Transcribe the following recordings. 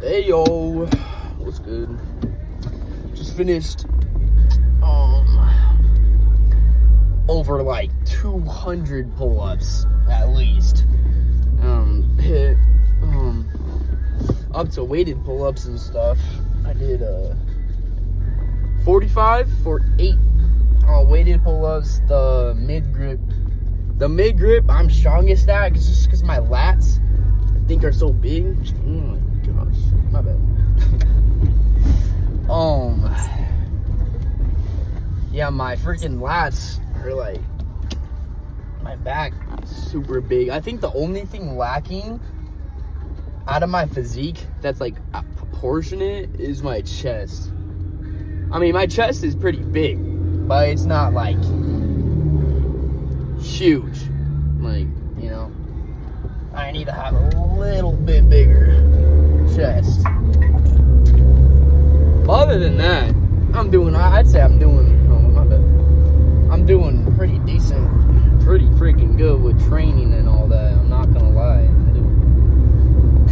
Hey yo, what's good? Just finished over like 200 pull-ups at least. Hit up to weighted pull-ups and stuff. I did 45 for 8 weighted pull-ups. The mid grip I'm strongest at just because my lats I think are so big. Oh my gosh, my bad. Yeah, my freaking lats are like, my back is super big. I think the only thing lacking out of my physique that's like proportionate is my chest. I mean, my chest is pretty big, but it's not like huge. Like, you know, I need to have a little bit bigger chest. But other than that, I'd say I'm doing pretty decent, pretty freaking good with training and all that. I'm not gonna lie. I'm doing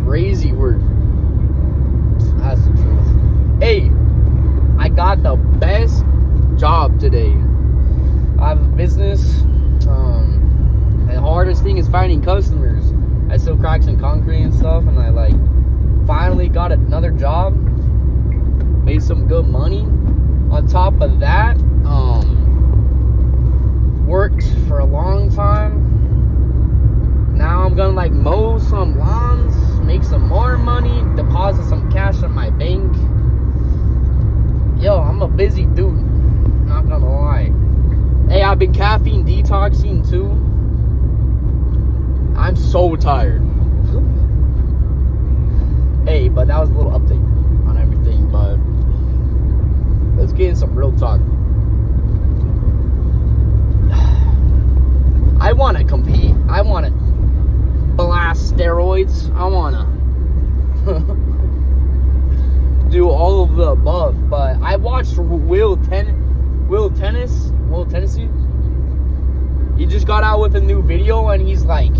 crazy work. That's the truth. Hey, I got the best job today. I have a business. The hardest thing is finding customers. I sell cracks and concrete and stuff, and I like finally got another job. Made some good money. On top of that, worked for a long time. Now I'm gonna like mow some lawns, make some more money, deposit some cash in my bank. Yo, I'm a busy dude, not gonna lie. Hey, I've been caffeine detoxing too. I'm so tired. Hey, but that was a little update on everything, but let's get in some real talk. I want to compete. I want to blast steroids. I want to do all of the above. But I watched Will Tennessee. He just got out with a new video, and he's like,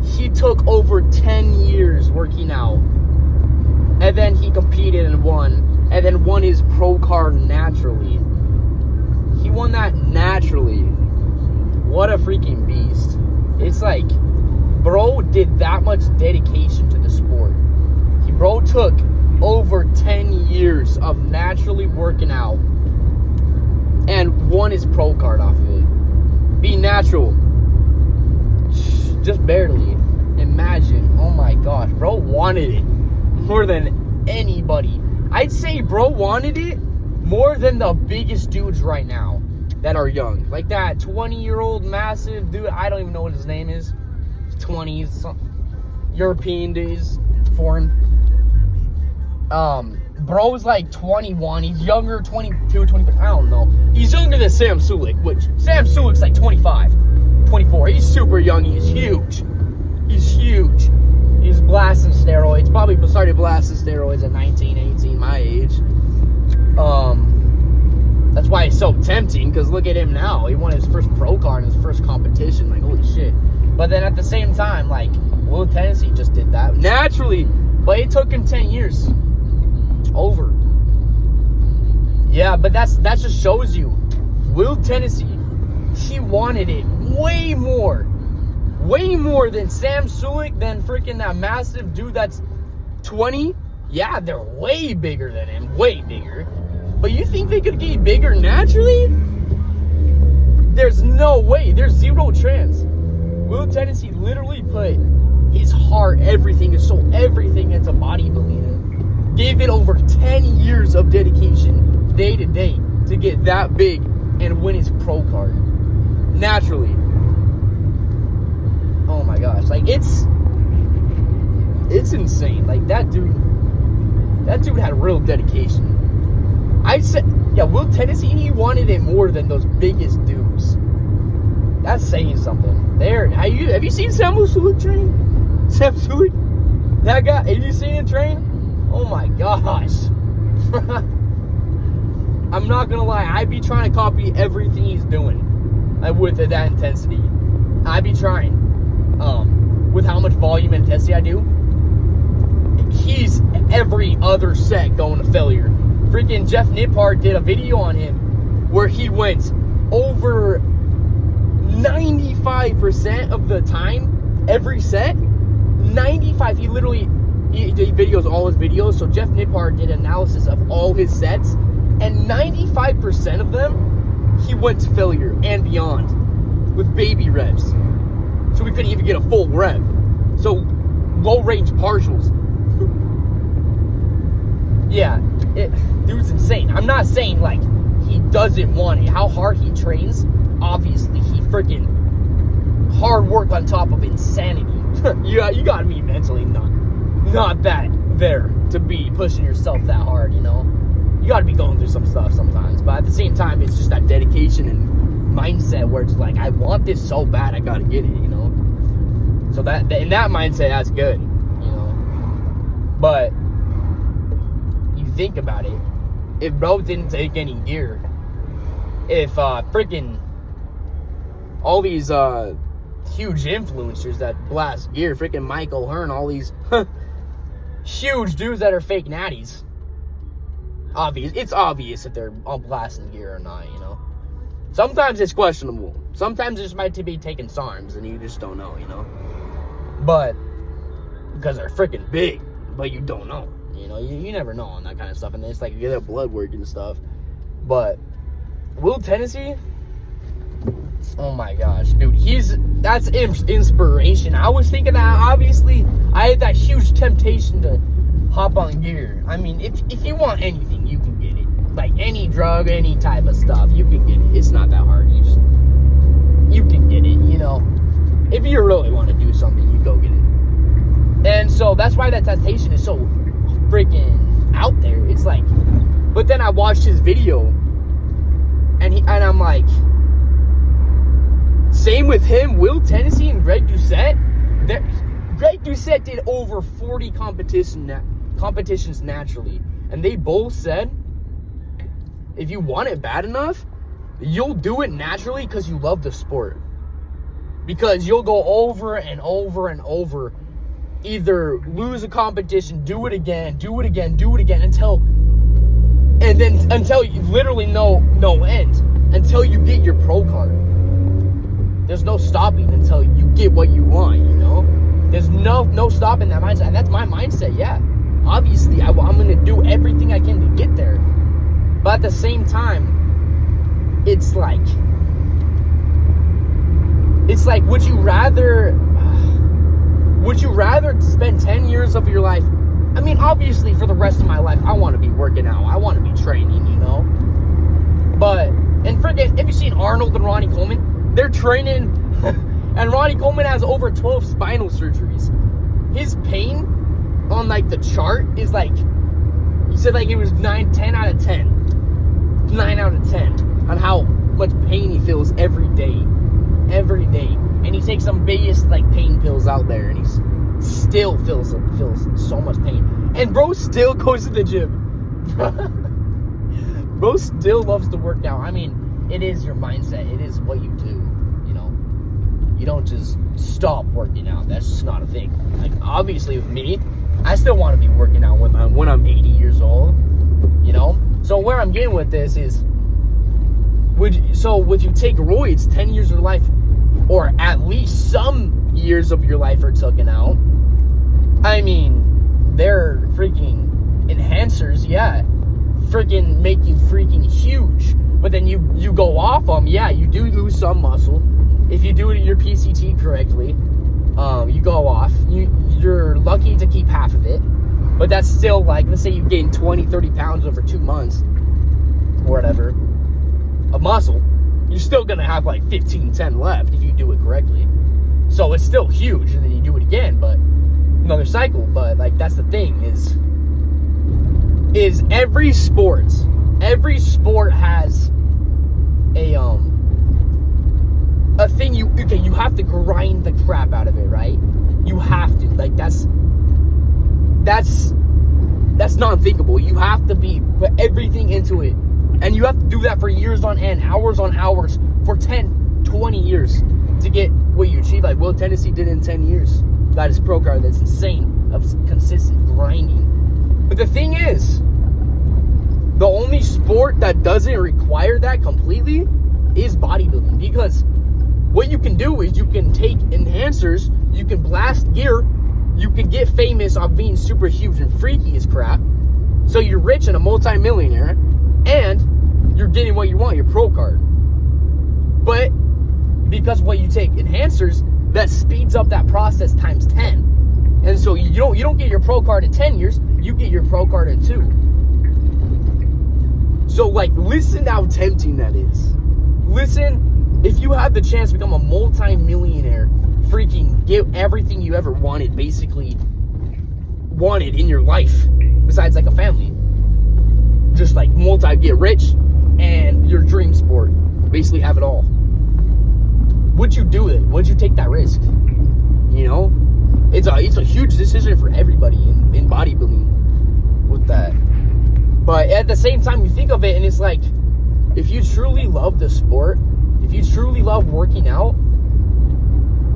he took over 10 years working out, and then he competed and won. And then won his pro card naturally. He won that naturally. What a freaking beast. It's like, bro did that much dedication to the sport. Bro took over 10 years of naturally working out and won his pro card off of it. Be natural. Just barely. Imagine. Oh my gosh. Bro wanted it more than anybody. I'd say bro wanted it more than the biggest dudes right now that are young. Like that 20-year-old massive dude. I don't even know what his name is. 20s, something. European dudes, foreign. Bro's like 21. He's younger, 22, 23. I don't know. He's younger than Sam Sulek, which Sam Sulek's like 25, 24. He's super young. He's huge. He's blasting steroids. Probably started blasting steroids at 19, 18, my age. That's why it's so tempting, because look at him now. He won his first pro card in his first competition. Like, holy shit. But then at the same time, like, Will Tennessee just did that naturally. But it took him 10 years. Over. Yeah, but that just shows you. Will Tennessee, he wanted it way more than Sam Sulek, than freaking that massive dude that's 20. Yeah, they're way bigger than him, way bigger. But you think they could get bigger naturally? There's no way. There's zero chance. Will Tennessee literally put his heart, everything, his soul, everything into bodybuilding. Gave it over 10 years of dedication, day to day, to get that big and win his pro card. Naturally. Oh my gosh, like it's insane. Like that dude had real dedication. I said, yeah, Will Tennessee, he wanted it more than those biggest dudes. That's saying something. There, have you seen Sam Sulek train? Sam Sulek, that guy. Have you seen him train? Oh my gosh. I'm not gonna lie, I'd be trying to copy everything he's doing, with that intensity. I'd be trying. With how much volume and intensity I do, he's every other set going to failure. Freaking Jeff Nippard did a video on him where he went over 95% of the time, every set. 95. He videos all his videos. So Jeff Nippard did analysis of all his sets, and 95% of them, he went to failure and beyond with baby revs. So we couldn't even get a full rev. So low range partials. Yeah, dude's insane. I'm not saying like he doesn't want it. How hard he trains, obviously he freaking hard work on top of insanity. Yeah, you gotta be mentally not that there to be pushing yourself that hard, you know. You gotta be going through some stuff sometimes, but at the same time, it's just that dedication and mindset where it's like, I want this so bad, I gotta get it, you know. So that in that mindset, that's good, you know. But you think about it, if bro didn't take any gear, if freaking all these huge influencers that blast gear, freaking Mike O'Hearn, all these huge dudes that are fake natties, it's obvious if they're all blasting gear or not, you know. Sometimes it's questionable. Sometimes it just might be taking SARMs and you just don't know, you know. But because they're freaking big, but you don't know, you know. You never know on that kind of stuff, and it's like you get their blood work and stuff. But Will Tennessee, oh my gosh, dude, that's inspiration. I was thinking that, obviously, I had that huge temptation to hop on gear. I mean, if you want anything, you can get it. Like any drug, any type of stuff, you can get it. It's not that hard. You can get it, you know. If you really want to do something, you go get it. And so that's why that temptation is so freaking out there. It's like, but then I watched his video, and I'm like, same with him, Will Tennessee and Greg Doucette. Greg Doucette did over 40 competitions naturally, and they both said, if you want it bad enough, you'll do it naturally because you love the sport. Because you'll go over and over and over, either lose a competition, do it again, until you literally no end, until you get your pro card. There's no stopping until you get what you want, you know? There's no stopping that mindset, and that's my mindset, yeah. Obviously, I'm going to do everything I can to get there. But at the same time, it's like, would you rather spend 10 years of your life? I mean, obviously, for the rest of my life, I want to be working out. I want to be training, you know? But, and forget, have you seen Arnold and Ronnie Coleman? They're training, and Ronnie Coleman has over 12 spinal surgeries. His pain on, like, the chart is, like, he said, like, it was 10 out of 10. 9 out of 10 on how much pain he feels every day. And he takes some biggest, like, pain pills out there, and he still feels so much pain. And bro still goes to the gym. Bro still loves to work out. I mean, it is your mindset. It is what you do, you know. You don't just stop working out. That's just not a thing. Like, obviously with me, I still want to be working out when I'm 80 years old, you know. So where I'm getting with this is, would you take roids 10 years of your life, or at least some years of your life are taken out? I mean, they're freaking enhancers, yeah. Freaking make you freaking huge. But then you go off them, yeah, you do lose some muscle. If you do it in your PCT correctly, you go off. You're lucky to keep half of it. But that's still, like, let's say you gain 20, 30 pounds over 2 months, or whatever, of muscle, you're still going to have, like, 15, 10 left if you do it correctly. So it's still huge, and then you do it again, but another cycle. But, like, that's the thing, is every sport has a thing you have to grind the crap out of it, right? You have to. Like, that's non-thinkable. You have to put everything into it. And you have to do that for years on end, hours on hours, for 10, 20 years to get what you achieve, like Will Tennessee did in 10 years. got his pro card that's insane of consistent grinding. But the thing is, the only sport that doesn't require that completely is bodybuilding, because what you can do is you can take enhancers, you can blast gear, you can get famous off being super huge and freaky as crap. So you're rich and a multi-millionaire, and you're getting what you want, your pro card. But because what you take enhancers, that speeds up that process times 10. And so you don't get your pro card in 10 years, you get your pro card in 2. So like, listen how tempting that is. Listen, if you have the chance to become a multi-millionaire, freaking get everything you ever wanted, basically wanted in your life, besides like a family, just like get rich and your dream sport, basically have it all, would you do it? Would you take that risk? You know, it's a huge decision for everybody in bodybuilding with that. But at the same time, you think of it and it's like, if you truly love the sport, if you truly love working out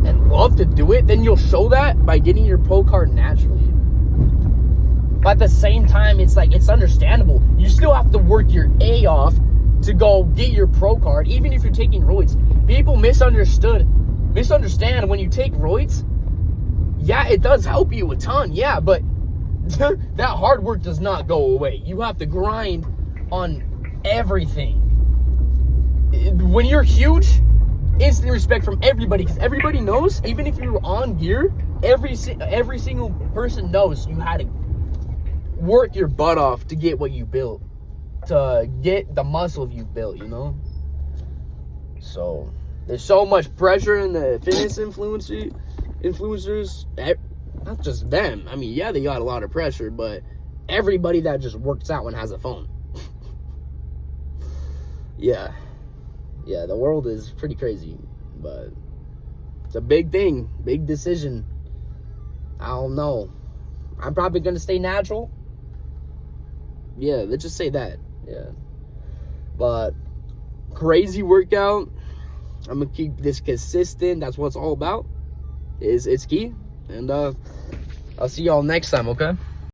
and love to do it, then you'll show that by getting your pro card naturally. But at the same time, it's like, it's understandable. You still have to work your A off to go get your pro card, even if you're taking roids. People misunderstand when you take roids. Yeah, it does help you a ton, yeah, but that hard work does not go away. You have to grind on everything. When you're huge, instant respect from everybody, because everybody knows, even if you're on gear, every single person knows you had to work your butt off to get what you built, to get the muscle you built, you know? So there's so much pressure in the fitness influencers, not just them. I mean, yeah, they got a lot of pressure, but everybody that just works out and has a phone. Yeah, the world is pretty crazy, but it's a big thing, big decision. I don't know. I'm probably gonna stay natural. Yeah, let's just say that. Yeah, but crazy workout. I'm gonna keep this consistent. That's what it's all about. It's key. And I'll see y'all next time, okay?